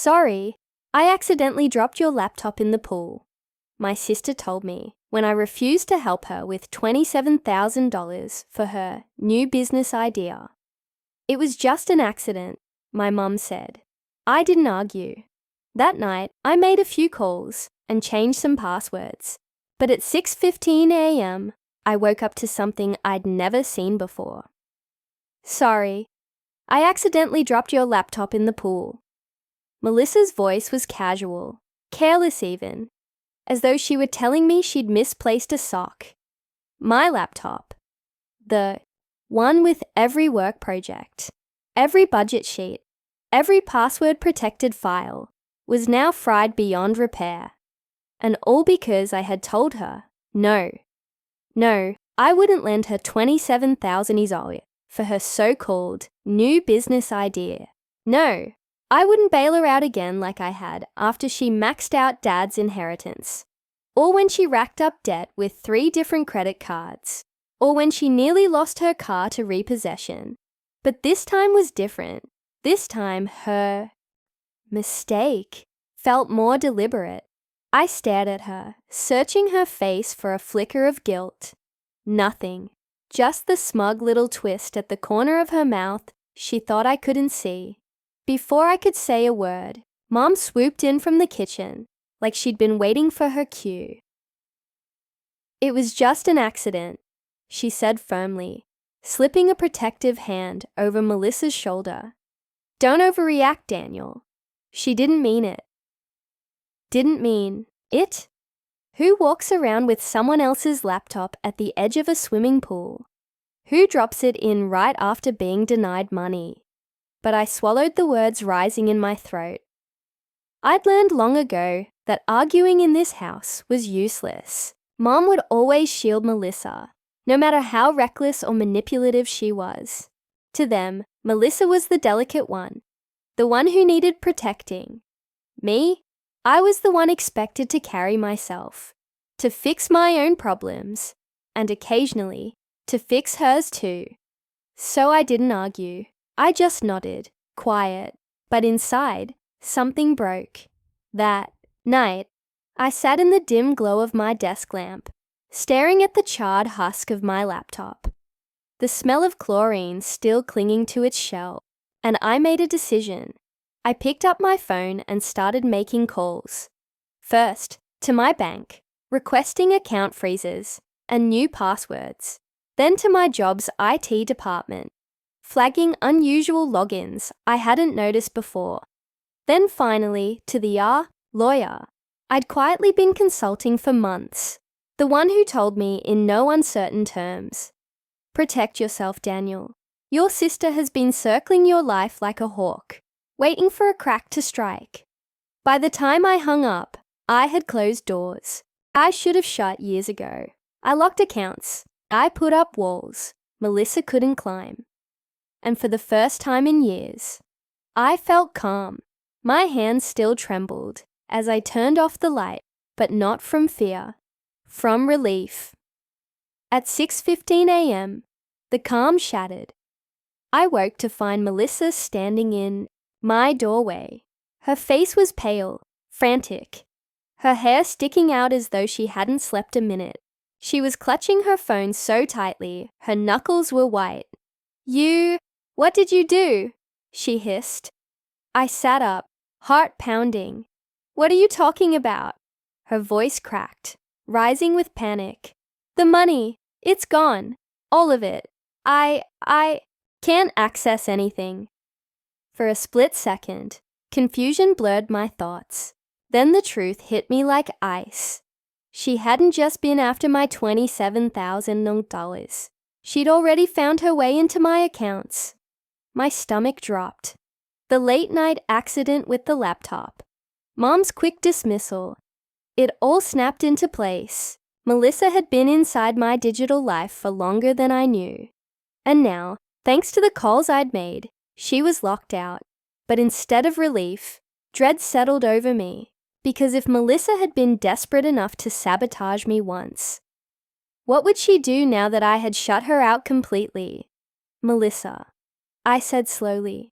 Sorry, I accidentally dropped your laptop in the pool, my sister told me when I refused to help her with $27,000 for her new business idea. It was just an accident, my mum said. I didn't argue. That night, I made a few calls and changed some passwords, but at 6:15 a.m., I woke up to something I'd never seen before. Sorry, I accidentally dropped your laptop in the pool. Melissa's voice was casual, careless even, as though she were telling me she'd misplaced a sock. My laptop, the one with every work project, every budget sheet, every password-protected file, was now fried beyond repair. And all because I had told her, no, I wouldn't lend her 27,000 isolde for her so-called new business idea. No, I wouldn't bail her out again like I had after she maxed out Dad's inheritance, or when she racked up debt with 3 different credit cards, or when she nearly lost her car to repossession. But this time was different. This time her mistake felt more deliberate. I stared at her, searching her face for a flicker of guilt. Nothing, just the smug little twist at the corner of her mouth she thought I couldn't see. Before I could say a word, Mom swooped in from the kitchen, like she'd been waiting for her cue. It was just an accident, she said firmly, slipping a protective hand over Melissa's shoulder. Don't overreact, Daniel. She didn't mean it. Didn't mean it? Who walks around with someone else's laptop at the edge of a swimming pool? Who drops it in right after being denied money? But I swallowed the words rising in my throat. I'd learned long ago that arguing in this house was useless. Mom would always shield Melissa, no matter how reckless or manipulative she was. To them, Melissa was the delicate one, the one who needed protecting. Me? I was the one expected to carry myself, to fix my own problems, and occasionally to fix hers too. So I didn't argue. I just nodded, quiet, but inside, something broke. That night, I sat in the dim glow of my desk lamp, staring at the charred husk of my laptop, the smell of chlorine still clinging to its shell, and I made a decision. I picked up my phone and started making calls. First, to my bank, requesting account freezes and new passwords. Then to my job's IT department, flagging unusual logins I hadn't noticed before. Then finally to the lawyer I'd quietly been consulting for months, the one who told me in no uncertain terms, protect yourself, Daniel. Your sister has been circling your life like a hawk, waiting for a crack to strike. By the time I hung up, I had closed doors I should have shut years ago. I locked accounts. I put up walls Melissa couldn't climb. And for the first time in years, I felt calm. My hands still trembled as I turned off the light, but not from fear, from relief. At 6:15 a.m., the calm shattered. I woke to find Melissa standing in my doorway. Her face was pale, frantic, her hair sticking out as though she hadn't slept a minute. She was clutching her phone so tightly, her knuckles were white. What did you do? She hissed. I sat up, heart pounding. What are you talking about? Her voice cracked, rising with panic. The money, it's gone. All of it. I can't access anything. For a split second, confusion blurred my thoughts. Then the truth hit me like ice. She hadn't just been after my $27,000. She'd already found her way into my accounts. My stomach dropped. The late-night accident with the laptop. Mom's quick dismissal. It all snapped into place. Melissa had been inside my digital life for longer than I knew. And now, thanks to the calls I'd made, she was locked out. But instead of relief, dread settled over me. Because if Melissa had been desperate enough to sabotage me once, what would she do now that I had shut her out completely? Melissa, I said slowly.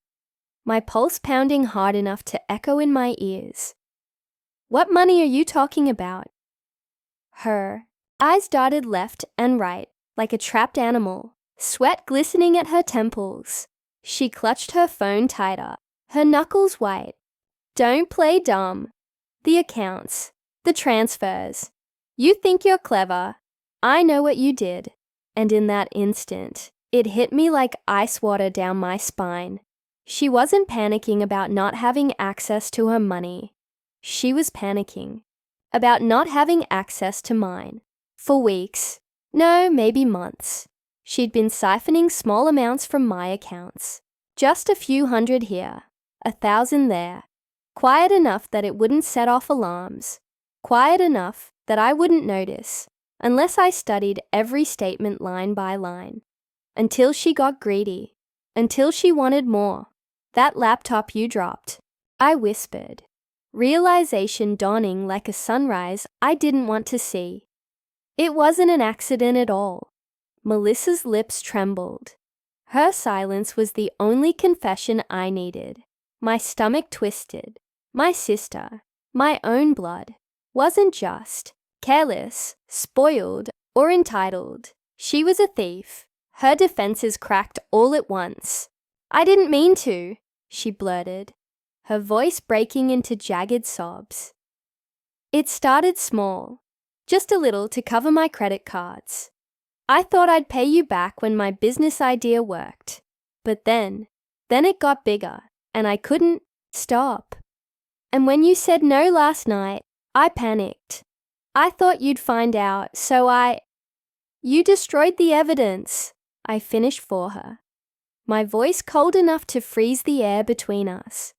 my pulse pounding hard enough to echo in my ears. What money are you talking about? Her eyes darted left and right like a trapped animal, sweat glistening at her temples. She clutched her phone tighter, her knuckles white. Don't play dumb. The accounts, the transfers. You think you're clever. I know what you did. And in that instant, it hit me like ice water down my spine. She wasn't panicking about not having access to her money. She was panicking about not having access to mine. For weeks, no, maybe months, she'd been siphoning small amounts from my accounts. Just a few hundred here, 1,000 there. Quiet enough that it wouldn't set off alarms. Quiet enough that I wouldn't notice, unless I studied every statement line by line. Until she got greedy. Until she wanted more. That laptop you dropped. I whispered. Realization dawning like a sunrise I didn't want to see. It wasn't an accident at all. Melissa's lips trembled. Her silence was the only confession I needed. My stomach twisted. My sister, my own blood, wasn't just careless, spoiled, or entitled. She was a thief. Her defenses cracked all at once. I didn't mean to, she blurted, her voice breaking into jagged sobs. It started small, just a little to cover my credit cards. I thought I'd pay you back when my business idea worked. But then it got bigger, and I couldn't stop. And when you said no last night, I panicked. I thought you'd find out, so You destroyed the evidence, I finished for her, my voice cold enough to freeze the air between us.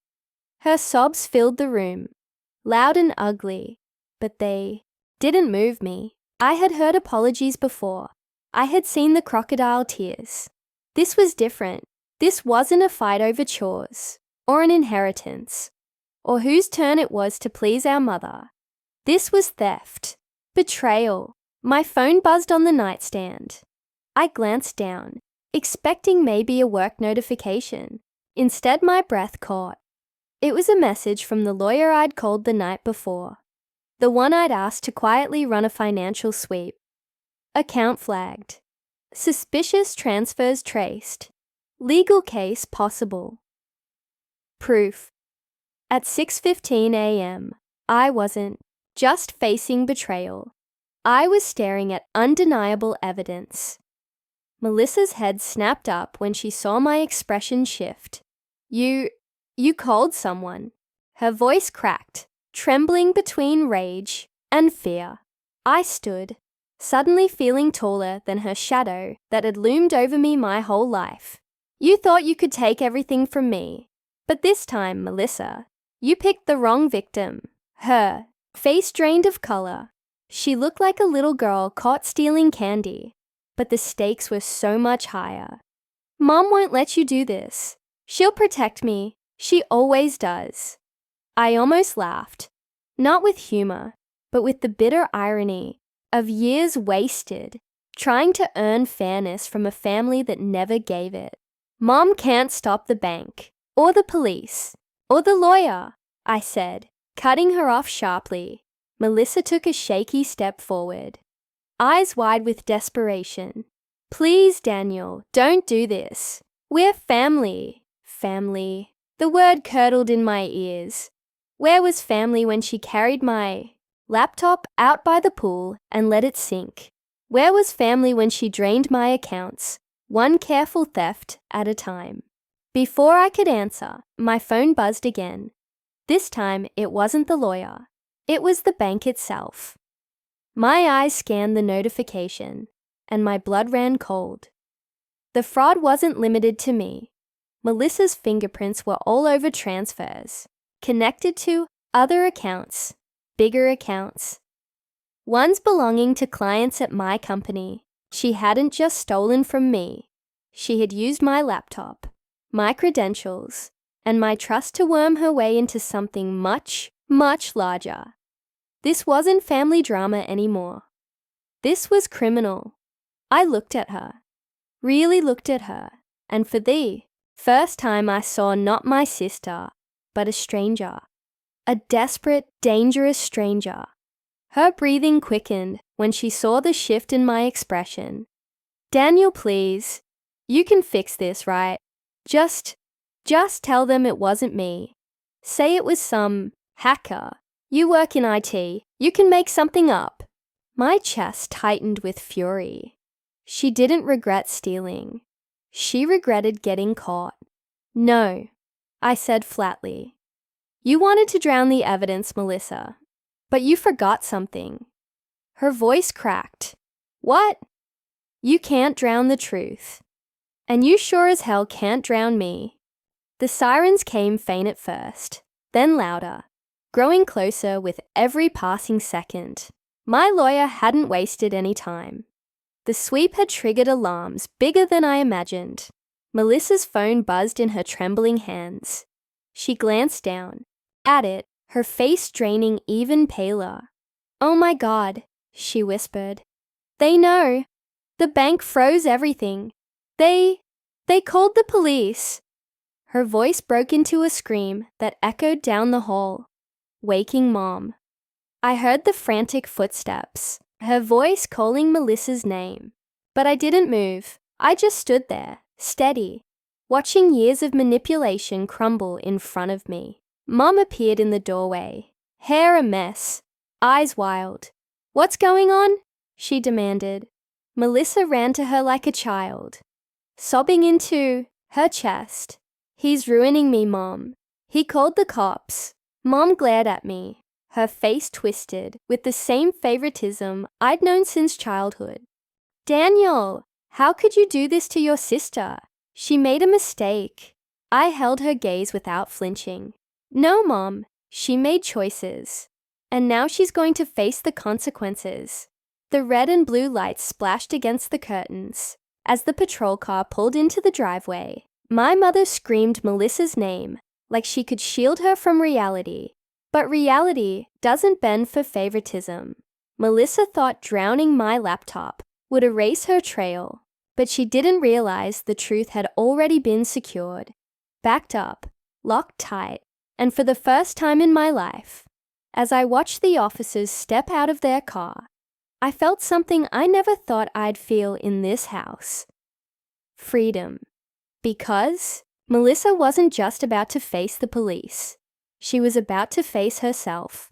Her sobs filled the room, loud and ugly, but they didn't move me. I had heard apologies before. I had seen the crocodile tears. This was different. This wasn't a fight over chores, or an inheritance, or whose turn it was to please our mother. This was theft, betrayal. My phone buzzed on the nightstand. I glanced down, expecting maybe a work notification. Instead, my breath caught. It was a message from the lawyer I'd called the night before, the one I'd asked to quietly run a financial sweep. Account flagged. Suspicious transfers traced. Legal case possible. Proof. At 6:15 a.m., I wasn't just facing betrayal. I was staring at undeniable evidence. Melissa's head snapped up when she saw my expression shift. You called someone. Her voice cracked, trembling between rage and fear. I stood, suddenly feeling taller than her shadow that had loomed over me my whole life. You thought you could take everything from me. But this time, Melissa, you picked the wrong victim. Her, face drained of color. She looked like a little girl caught stealing candy, but the stakes were so much higher. Mom won't let you do this. She'll protect me. She always does. I almost laughed, not with humor, but with the bitter irony of years wasted trying to earn fairness from a family that never gave it. Mom can't stop the bank, or the police, or the lawyer, I said, cutting her off sharply. Melissa took a shaky step forward, eyes wide with desperation. Please, Daniel, don't do this. We're family. Family. The word curdled in my ears. Where was family when she carried my laptop out by the pool and let it sink? Where was family when she drained my accounts, one careful theft at a time? Before I could answer, my phone buzzed again. This time, it wasn't the lawyer. It was the bank itself. My eyes scanned the notification, and my blood ran cold. The fraud wasn't limited to me. Melissa's fingerprints were all over transfers, connected to other accounts, bigger accounts. Ones belonging to clients at my company. She hadn't just stolen from me. She had used my laptop, my credentials, and my trust to worm her way into something much, much larger. This wasn't family drama anymore. This was criminal. I looked at her, really looked at her, and for First time I saw not my sister, but a stranger. A desperate, dangerous stranger. Her breathing quickened when she saw the shift in my expression. Daniel, please. You can fix this, right? Just tell them it wasn't me. Say it was some hacker. You work in IT. You can make something up. My chest tightened with fury. She didn't regret stealing. She regretted getting caught. No, I said flatly. You wanted to drown the evidence, Melissa. But you forgot something. Her voice cracked. What? You can't drown the truth. And you sure as hell can't drown me. The sirens came faint at first, then louder, growing closer with every passing second. My lawyer hadn't wasted any time. The sweep had triggered alarms bigger than I imagined. Melissa's phone buzzed in her trembling hands. She glanced down. At it, her face draining even paler. Oh my God, she whispered. They know. The bank froze everything. They called the police. Her voice broke into a scream that echoed down the hall, waking Mom. I heard the frantic footsteps, her voice calling Melissa's name. But I didn't move. I just stood there, steady, watching years of manipulation crumble in front of me. Mom appeared in the doorway, hair a mess, eyes wild. What's going on? She demanded. Melissa ran to her like a child, sobbing into her chest. He's ruining me, Mom. He called the cops. Mom glared at me, her face twisted with the same favoritism I'd known since childhood. Daniel, how could you do this to your sister? She made a mistake. I held her gaze without flinching. No, Mom, she made choices. And now she's going to face the consequences. The red and blue lights splashed against the curtains. As the patrol car pulled into the driveway, my mother screamed Melissa's name like she could shield her from reality. But reality doesn't bend for favoritism. Melissa thought drowning my laptop would erase her trail, but she didn't realize the truth had already been secured, backed up, locked tight, and for the first time in my life, as I watched the officers step out of their car, I felt something I never thought I'd feel in this house. Freedom. Because Melissa wasn't just about to face the police. She was about to face herself.